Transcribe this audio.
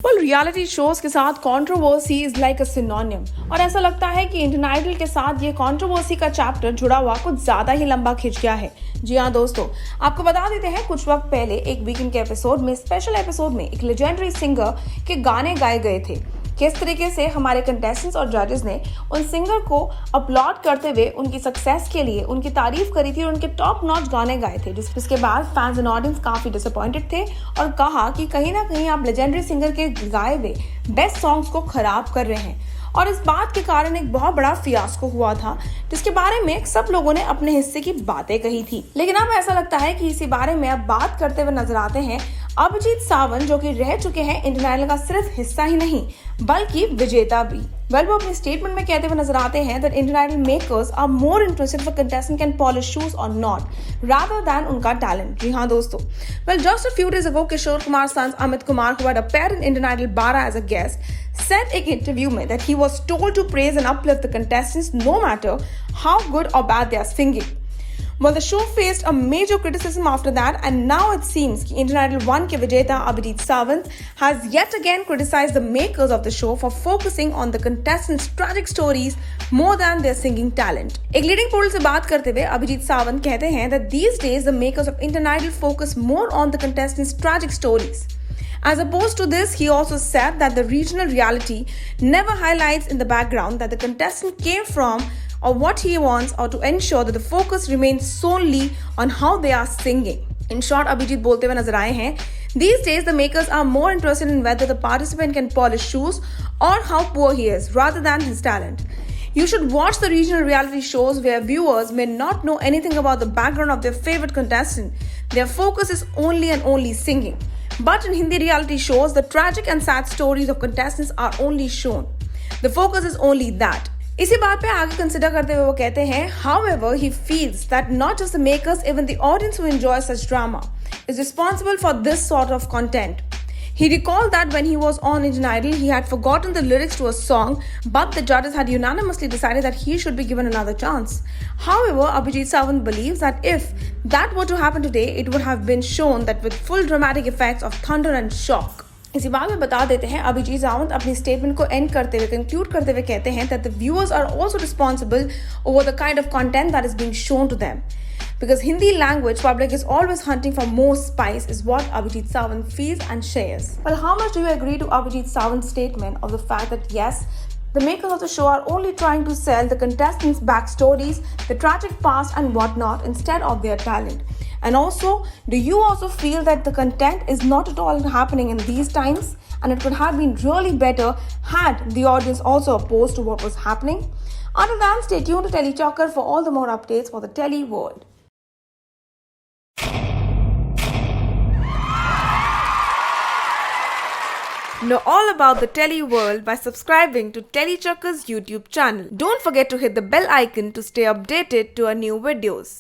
Reality shows के साथ controversy is like a synonym और ऐसा लगता है कि इंडियन आइडल के साथ ये कंट्रोवर्सी का चैप्टर जुड़ा हुआ कुछ ज्यादा ही लंबा खिंच गया है। जी हाँ दोस्तों, आपको बता देते हैं कुछ वक्त पहले एक वीकेंड के एपिसोड में स्पेशल एपिसोड में एक लेजेंडरी सिंगर के गाने गाए गए थे। किस तरीके से हमारे कंटेस्टेंट्स और जजेस ने उन सिंगर को अपलॉड करते हुए उनकी सक्सेस के लिए उनकी तारीफ करी थी और उनके टॉप नॉच गाने गाए थे, जिसके बाद फैंस एंड ऑडियंस काफी डिसअपॉइंटेड थे और कहा कि कहीं ना कहीं आप लेजेंडरी सिंगर के गाए हुए बेस्ट सॉन्ग्स को खराब कर रहे हैं। और इस बात के कारण एक बहुत बड़ा फियास्को हुआ था, जिसके बारे में सब लोगों ने अपने हिस्से की बातें कही थी। लेकिन अब ऐसा लगता है कि इसी बारे में अब बात करते हुए नजर आते हैं अभिजीत सावंत, जो कि रह चुके हैं इंडियन आइडल का सिर्फ हिस्सा ही नहीं बल्कि विजेता भी। वो अपने स्टेटमेंट में कहते हुए नजर आते हैं that Indian Idol makers are more interested for contestant can polish shoes और नॉट रादर दैन उनका टैलेंट। जी हाँ दोस्तों, just a few days ago Kishore Kumar sons Amit Kumar, who had appeared in Indian Idol 12 as a guest, said in an interview में that he was told to praise and uplift the contestants no matter how good or bad they are singing. Well, the show faced a major criticism after that, and now it seems that Indian Idol 1 के विजेता Abhijeet Sawant has yet again criticized the makers of the show for focusing on the contestants' tragic stories more than their singing talent. एक leading पोल से बात करते हुए अभिजीत सावंत कहते हैं that these days the makers of Indian Idol focus more on the contestants' tragic stories. As opposed to this, he also said that the regional reality never highlights in the background that the contestant came from or what he wants, or to ensure that the focus remains solely on how they are singing. In short, Abhijit बोलते हुए नजर आए हैं, these days the makers are more interested in whether the participant can polish shoes or how poor he is rather than his talent. You should watch the regional reality shows where viewers may not know anything about the background of their favorite contestant. Their focus is only and only singing. But in Hindi reality shows, the tragic and sad stories of contestants are only shown. The focus is only that. इसी बात पे आगे consider करते हुए वो कहते हैं, however, he feels that not just the makers, even the audience who enjoy such drama is responsible for this sort of content. He recalled that when he was on Indian Idol, he had forgotten the lyrics to a song, but the judges had unanimously decided that he should be given another chance. However, Abhijit Sawant believes that if that were to happen today, it would have been shown that with full dramatic effects of thunder and shock. इसी बात में बता देते हैं, अभिजीत सावंत अपनी statement को and करते हुए कंक्लूड करते हुए कहते हैं that the viewers are also responsible over the kind of content that is being shown to them. Because Hindi language public is always hunting for more spice is what Abhijit Sawant feels and shares. Well, how much do you agree to Abhijit Sawant's statement of the fact that yes, the makers of the show are only trying to sell the contestants' backstories, the tragic past and whatnot instead of their talent? And also, do you also feel that the content is not at all happening in these times and it could have been really better had the audience also opposed to what was happening? Until then, stay tuned to TeleChocker for all the more updates for the Tele world. Know all about the Tele world by subscribing to TeleChocker's YouTube channel. Don't forget to hit the bell icon to stay updated to our new videos.